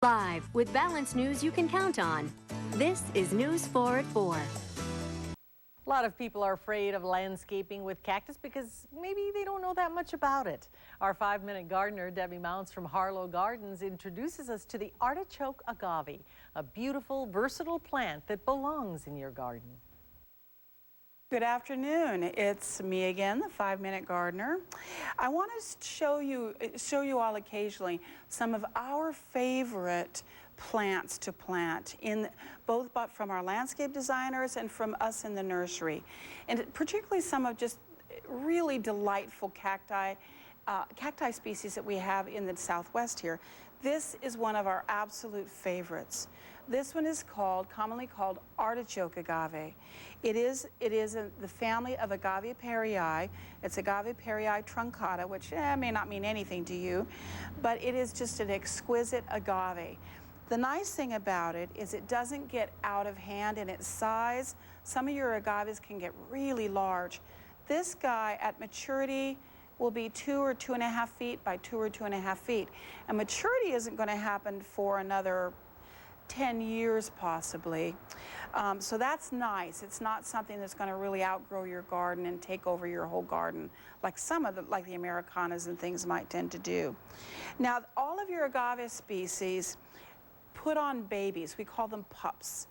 Live with balanced news you can count on. This is News 4 at 4. A lot of people are afraid of landscaping with cactus because maybe they don't know that much about it. Our 5-minute gardener, Debbie Mounts from Harlow Gardens, introduces us to the Artichoke Agave, a beautiful, versatile plant that belongs in your garden. Good afternoon. It's me again, the 5-minute gardener. I want to show you all occasionally some of our favorite plants to plant, in both from our landscape designers and from us in the nursery, and particularly some of just really delightful cacti species that we have in the Southwest here. This is one of our absolute favorites. This one is commonly called Artichoke Agave. It is the family of Agaveperii. It's Agaveperii truncata, which may not mean anything to you, but it is just an exquisite agave. The nice thing about it is it doesn't get out of hand in its size. Some of your agaves can get really large. This guy at maturity will be 2 or 2.5 feet by 2 or 2.5 feet. And maturity isn't going to happen for another 10 years possibly. So that's nice. It's not something that's going to really outgrow your garden and take over your whole garden like like the Americanas and things might tend to do. Now, all of your agave species put on babies. We call them pups.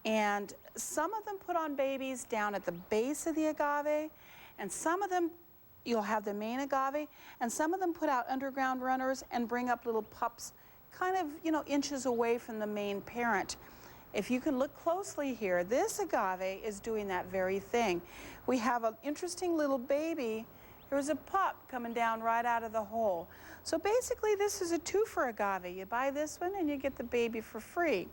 And some of them put on babies down at the base of the agave, and some of them you'll have the main agave, and some of them put out underground runners and bring up little pups kind of, inches away from the main parent. If you can look closely here, this agave is doing that very thing. We have an interesting little baby. There's a pup coming down right out of the hole. So basically this is a two-for agave. You buy this one and you get the baby for free.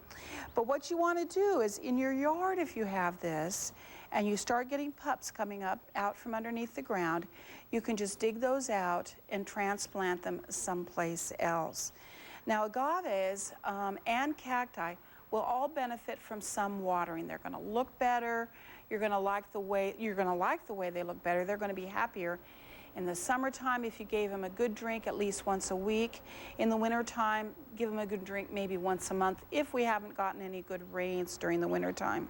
But what you want to do is in your yard, if you have this and you start getting pups coming out from underneath the ground, you can just dig those out and transplant them someplace else. Now agaves and cacti will all benefit from some watering. They're going to look better. You're going to like the way they look better. They're going to be happier. In the summertime, if you gave them a good drink at least once a week. In the wintertime, give them a good drink maybe once a month if we haven't gotten any good rains during the wintertime.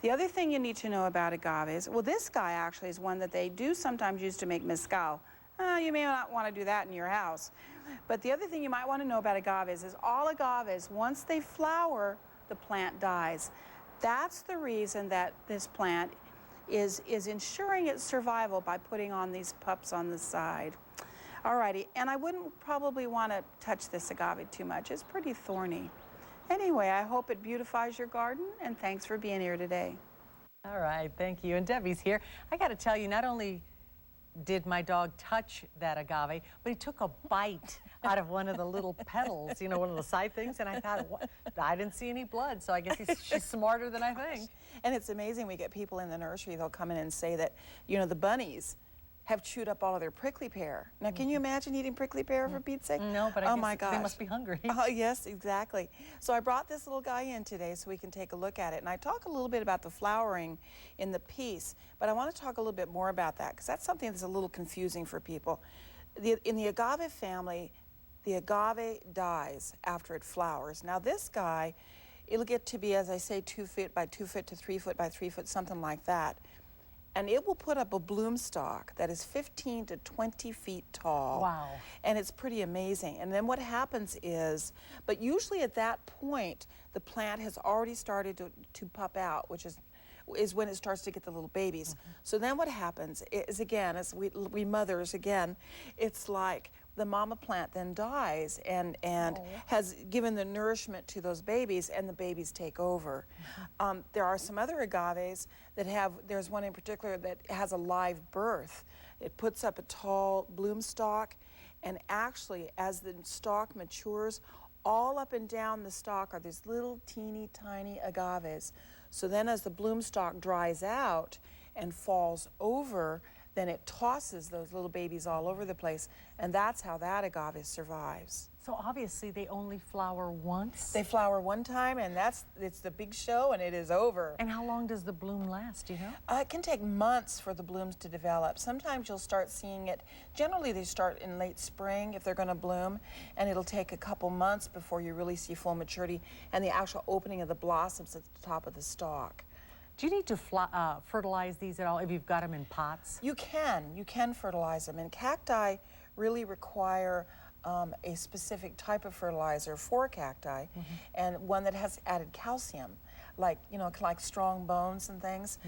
The other thing you need to know about agaves, well, this guy actually is one that they do sometimes use to make mezcal. You may not want to do that in your house. But the other thing you might want to know about agaves is all agaves, once they flower, the plant dies. That's the reason that this plant is ensuring its survival by putting on these pups on the side. Alrighty, and I wouldn't probably want to touch this agave too much. It's pretty thorny. Anyway, I hope it beautifies your garden, and thanks for being here today. All right, thank you. And Debbie's here. I got to tell you, not only did my dog touch that agave, but he took a bite out of one of the little petals, one of the side things, and I thought, what? I didn't see any blood, so I guess she's smarter than I think. And it's amazing, we get people in the nursery, they'll come in and say that, the bunnies have chewed up all of their prickly pear. Now, can you imagine eating prickly pear for Pete's sake? No, but I guess they must be hungry. Oh, yes, exactly. So I brought this little guy in today so we can take a look at it. And I talk a little bit about the flowering in the piece, but I want to talk a little bit more about that because that's something that's a little confusing for people. In the agave family, the agave dies after it flowers. Now, this guy, it'll get to be, as I say, 2 feet by 2 foot to 3 foot by 3 foot, something like that. And it will put up a bloom stalk that is 15 to 20 feet tall. Wow. And it's pretty amazing. And then what happens is, but usually at that point, the plant has already started to pup out, which is when it starts to get the little babies. Mm-hmm. So then what happens is, again, as we mothers, again, it's like the mama plant then dies and has given the nourishment to those babies, and the babies take over. Mm-hmm. There are some other agaves that there's one in particular that has a live birth. It puts up a tall bloom stalk, and actually as the stalk matures, all up and down the stalk are these little teeny tiny agaves. So then as the bloom stalk dries out and falls over, then it tosses those little babies all over the place, and that's how that agave survives. So obviously they only flower once? They flower one time, and it's the big show, and it is over. And how long does the bloom last, do you know? It can take months for the blooms to develop. Sometimes you'll start seeing it, generally they start in late spring if they're going to bloom, and it'll take a couple months before you really see full maturity and the actual opening of the blossoms at the top of the stalk. Do you need to fertilize these at all if you've got them in pots? You can fertilize them, and cacti really require a specific type of fertilizer for cacti, and one that has added calcium, like like strong bones and things.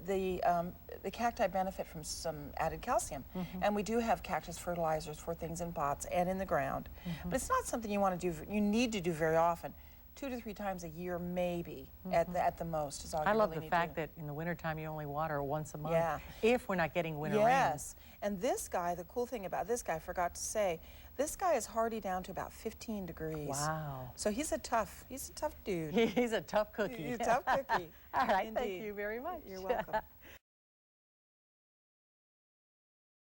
The cacti benefit from some added calcium, and we do have cactus fertilizers for things in pots and in the ground. But it's not something you want to do. You need to do very often. 2 to 3 times a year, maybe, at the most, is all you really need to do. I love the fact that in the wintertime you only water once a month, Yeah. if we're not getting winter Yes, and this guy, the cool thing about this guy, I forgot to say, this guy is hardy down to about 15 degrees. Wow. So he's a tough dude. rain. He's a tough cookie. He's a tough cookie. All right, Indeed. thank you very much. You're welcome.